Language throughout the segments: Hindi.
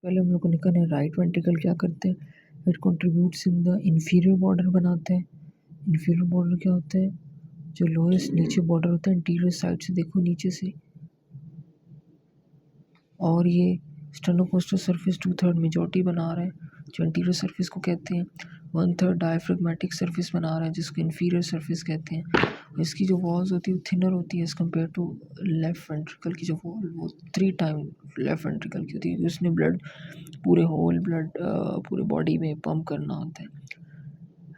पहले हम लोग को निकालना है राइट वेंट्रिकल क्या करते हैं, it contributes in the inferior border बनाते हैं। इंफीरियर बॉर्डर क्या होता है, जो लोएस्ट नीचे बॉर्डर होता है इंटीरियर साइड से, देखो नीचे से, और ये स्टेनोकोस्टल सरफेस 2/3 मेजॉरिटी बना रहा है, जो इंटीरियर सरफेस को कहते हैं। 1/3 डायफ्रेगमेटिक सरफेस बना रहा है जिसको इंफीरियर सरफेस कहते हैं। इसकी जो वॉल्स होती है वो थिनर होती है as compare to left ventricle की जो वॉल, वो 3 टाइम लेफ्ट वेंट्रिकल की होती है। उसने ब्लड पूरे होल ब्लड पूरे बॉडी में पंप करना होता है।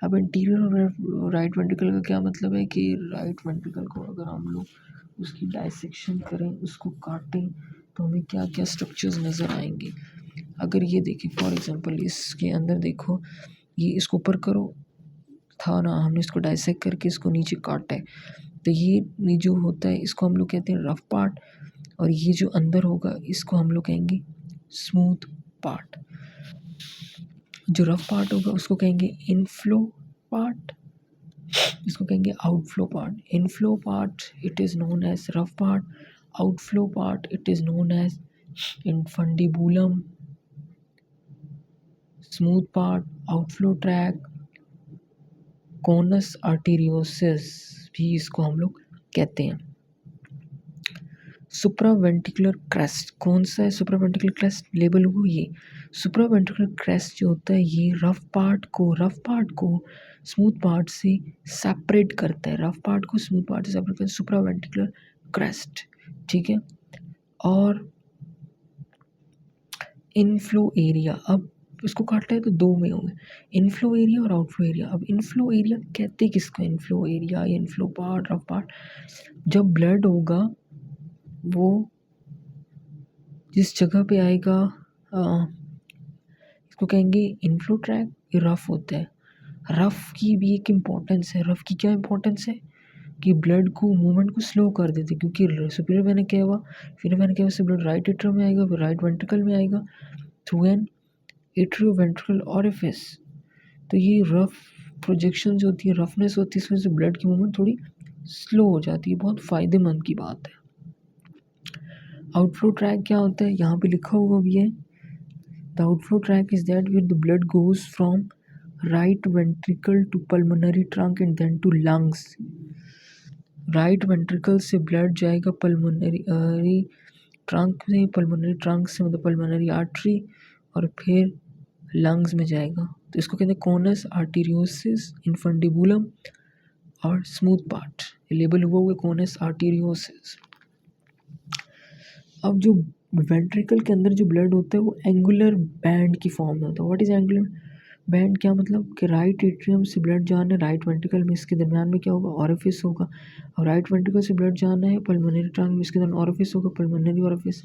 अब इंटीरियर और राइट वेंट्रिकल का क्या मतलब है कि राइट वेंट्रिकल को अगर हम लोग उसकी डायसेक्शन करें, उसको काटें, तो हमें क्या क्या स्ट्रक्चर्स नज़र आएंगे। अगर ये देखें फॉर एग्जांपल, इसके अंदर देखो, ये इसको ऊपर करो था ना, हमने इसको डायसेक्ट करके इसको नीचे काटा है, तो ये जो होता है इसको हम लोग कहते हैं रफ पार्ट, और ये जो अंदर होगा इसको हम लोग कहेंगे स्मूथ पार्ट। जो रफ पार्ट होगा उसको कहेंगे इनफ्लो पार्ट, इसको कहेंगे outflow part. Inflow part it is known as rough part, outflow part it is known as infundibulum, smooth part, outflow tract, conus arteriosus भी इसको हम लोग कहते हैं। सुप्रावेंट्रिकुलर क्रेस्ट कौन सा है, सुप्रावेंट्रिकुलर क्रेस्ट लेबल हुआ ये। सुप्रावेंट्रिकुलर क्रेस्ट जो होता है ये रफ पार्ट को स्मूथ पार्ट से सेपरेट करता है, रफ पार्ट को स्मूथ पार्ट से सेपरेट करता है, सुप्रावेंट्रिकुलर क्रेस्ट, ठीक है। और इनफ्लो एरिया, अब इसको काटना है तो दो में होंगे, इनफ्लो एरिया और आउटफ्लो एरिया। अब इनफ्लो एरिया कहते किसको, inflow area, inflow part, rough part, जब ब्लड होगा वो जिस जगह पे आएगा इसको कहेंगे इनफ्लो ट्रैक। ये रफ होता है, रफ की भी एक इम्पोर्टेंस है। रफ की क्या इम्पोर्टेंस है कि ब्लड को मूवमेंट को स्लो कर देते, क्योंकि सुपीरियर वेना क्या हुआ, फिर वेना क्या से ब्लड राइट एट्रियम में आएगा, फिर राइट वेंट्रिकल में आएगा थ्रू एन एट्रियोवेंट्रिकल ओरिफिस। तो ये रफ प्रोजेक्शन जो होती है, रफनेस होती है, इसमें से ब्लड की मूवमेंट थोड़ी स्लो हो जाती है, बहुत फ़ायदेमंद की बात है। आउटफ्लो ट्रैक क्या होता है, यहाँ पे लिखा हुआ भी है, the outflow tract is that with the blood goes from right ventricle to pulmonary trunk and then to lungs. Right ventricle से ब्लड जाएगा पल्मोनरी ट्रंक में, पल्मोनरी ट्रंक से मतलब पल्मोनरी आर्टरी, और फिर लंग्स में जाएगा। तो इसको कहते हैं कोनस आर्टेरियोसिस, इनफंडिबुलम और स्मूथ पार्ट, लेबल हुआ कोनस आर्टेरियोसिस। अब जो वेंट्रिकल के अंदर जो ब्लड होता है वो एंगुलर बैंड की फॉर्म में होता है। व्हाट इज एंगुलर बैंड, क्या मतलब कि राइट एट्रियम से ब्लड जाना है राइट वेंट्रिकल में, इसके दरमियान में क्या होगा, ओरिफिस होगा, और राइट वेंट्रिकल से ब्लड जाना है पल्मोनरी ट्रंक में, इसके दरमियान ओरिफिस होगा, पल्मोनरी ओरिफिस।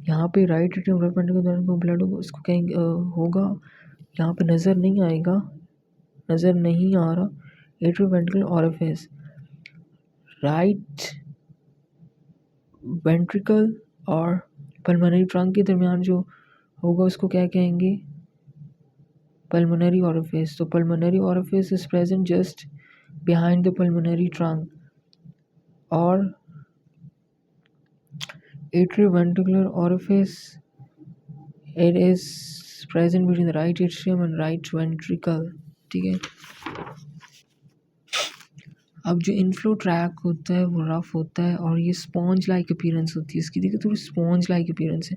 यहाँ पे राइट एट्रियम राइट वेंट्रिकल के दरमियान ब्लड होगा, उसको कहेंगे होगा, यहाँ पे नज़र नहीं आएगा, नज़र नहीं आ रहा, एट्रियोवेंट्रिकल ओरिफिस। राइट वेंट्रिकल और पल्मोनरी ट्रंक के दरमियान जो होगा उसको क्या कहेंगे, पल्मोनरी ओरिफिस। तो pulmonary orifice is present just behind the pulmonary trunk, और atrioventricular orifice it is present between the right atrium and right ventricle, ठीक है। अब जो इनफ्लो ट्रैक होता है वो रफ होता है, और ये स्पॉन्ज लाइक अपीयरेंस होती है इसकी, देखिए थोड़ी स्पॉन्ज लाइक अपीयरेंस है,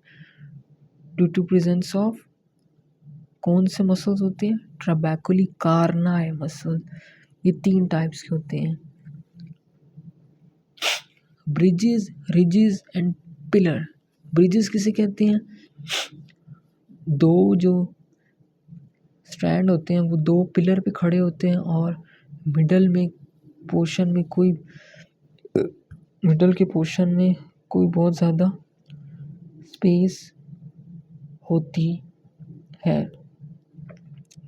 ड्यू टू प्रेजेंस ऑफ कौन से मसल्स होते हैं, ट्रबैकुली कार्नाई मसल। ये 3 टाइप्स के होते हैं, bridges, ridges and pillar. Bridges किसे कहते हैं, दो जो स्ट्रैंड होते हैं वो 2 पिलर पे खड़े होते हैं, और मिडल में पोर्शन में कोई मिडल के पोर्शन में कोई बहुत ज़्यादा स्पेस होती है।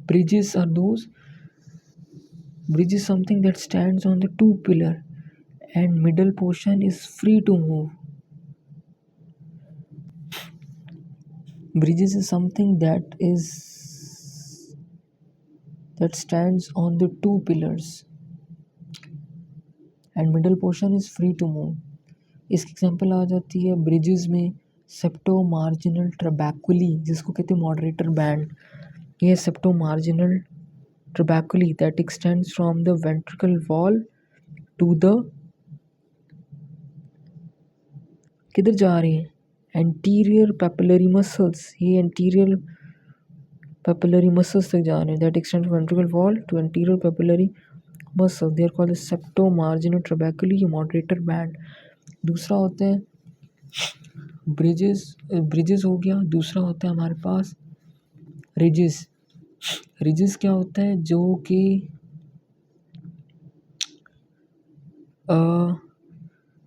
Bridges are those, bridge is something that stands on the 2 pillar and middle portion is free to move. Bridges is something that stands on the 2 pillars and middle portion is free to move. इसकी एग्जांपल आ जाती है ब्रिजेस में सेप्टो मार्जिनल ट्रबैकुली जिसको कहते हैं मॉडरेटर बैंड, ये septomarginal trabeculae that extends from the ventricle wall to the, किधर जा रहे हैं, एंटीरियर पेपिलरी मसल्स, ये एंटीरियर पेपिलरी मसल्स तक जा रहे हैं, that extend from ventricle wall to anterior papillary muscle, they are called septomarginal trabeculae, ये मॉडरेटर बैंड। दूसरा होता है ब्रिजेस, ब्रिजेस हो गया। दूसरा होता है हमारे पास रिजेस। रिजेस क्या होता है, जो कि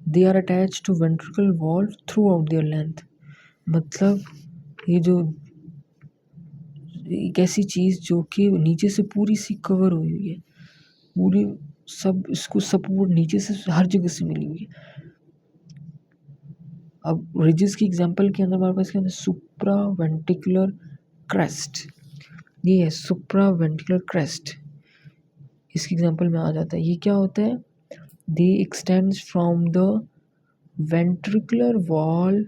they are attach to ventricle wall throughout their length, मतलब ये जो एक ऐसी चीज़ जो कि नीचे से पूरी सी कवर हुई हुई है, पूरी सब इसको सपोर्ट नीचे से हर जगह से मिली हुई है। अब रिजेस की एग्जांपल के अंदर हमारे पास क्या है, सुप्रा वेंटिकुलर क्रेस्ट, ये है सुप्रा वेंटिकुलर क्रेस्ट, इसकी एग्जांपल में आ जाता है। ये क्या होता है, they extends from the ventricular wall,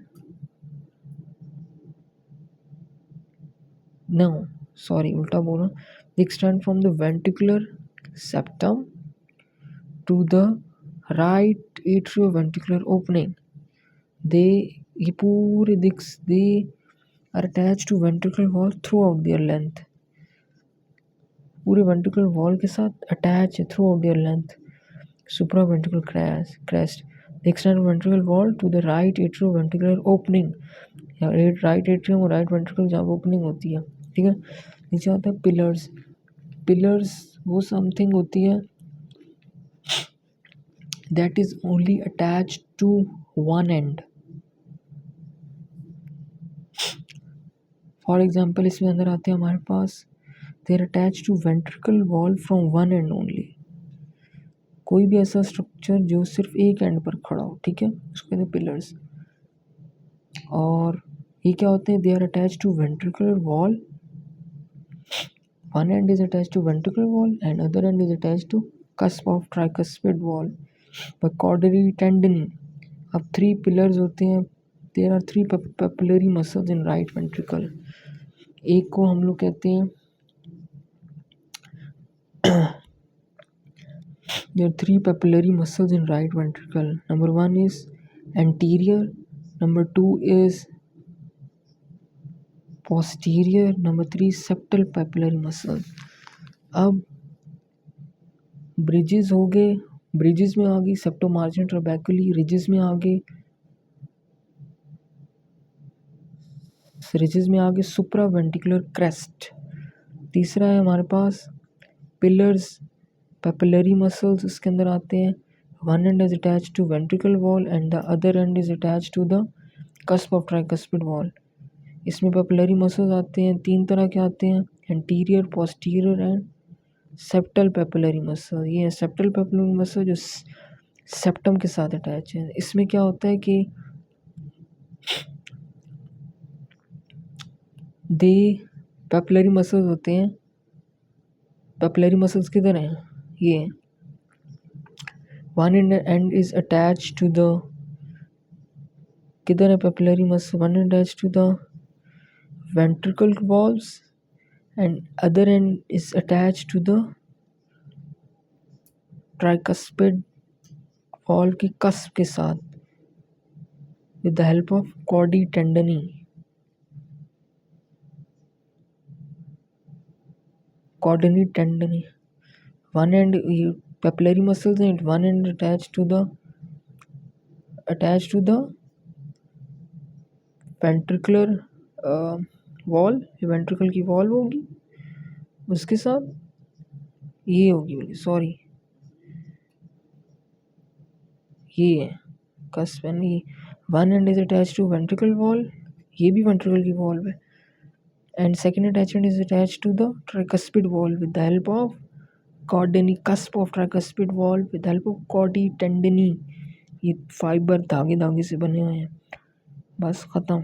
no sorry उल्टा बोला, they extend from the ventricular septum to the right atrioventricular opening, they ये पूरे दिक्स they are attach to ventricular wall throughout their length, पूरे वेंट्रिकुलर वॉल के साथ अटैच है throughout their length. Supraventricular crest extend ventricular wall to the right atrioventricular opening, या राइट एट्रियम और राइट वेंट्रिकल जहाँ ओपनिंग होती है, ठीक है। नीचे आता है पिलर्स। पिलर्स वो समथिंग होती है that is only attach to one end, for example इसमें अंदर आते हैं हमारे पास they are attach to ventricle wall from one end only, कोई भी ऐसा स्ट्रक्चर जो सिर्फ एक एंड पर खड़ा हो, ठीक है, उसको कहते हैं पिलर्स। और ये क्या होते हैं, they are attach to ventricular wall, one end is attached to ventricular wall and other end is attached to cusp of tricuspid wall by caudery tendon। अब 3 pillars होते हैं, there are 3 papillary muscles in right ventricle, एक को हम लोग कहते हैं there are 3 papillary muscles in right ventricle, number 1 is anterior, number 2 is posterior, number 3 septal papillary muscle। अब ब्रिजेस हो गए, ब्रिजेस में आ गई सेप्टो मार्जिनल ट्रबैकुली, रिजेस में आ गए, रिजेस में आ गए सुप्रा वेंटिकुलर क्रेस्ट। तीसरा है हमारे पास पिलर्स पेपिलरी मसल्स, इसके अंदर आते हैं one end is attach to ventricle wall and the other end is attach to the cusp of tricuspid wall. इसमें पेपिलरी मसल्स आते हैं, 3 तरह के आते हैं, anterior, posterior and septal papillary muscle. ये सेप्टल पेपिलरी मसल जो सेप्टम के साथ अटैच है। इसमें क्या होता है कि दे पेपिलरी मसल्स होते हैं, पेपिलरी मसल्स किधर हैं, ये one end is attach to the, किधर है papillary muscle, one end attach to the ventricle walls and other end is attach to the tricuspid wall की कस्प के साथ विद द हेल्प ऑफ कॉडी tendineae, chordae tendineae. One end papillary muscles हैं, one end attach to the ventricular wall, ventricle की वॉल होगी, उसके साथ ये होगी, सॉरी ये है कस्प, यानी one end is attach to ventricle wall, ये भी वेंट्रिकल की वॉल है, and second attachment is attach to the tricuspid wall with the help of chordae, cusp of tricuspid wall with the help of कॉडी टेंडनी। ये फाइबर धागे धागे से बने हुए हैं, बस ख़त्म।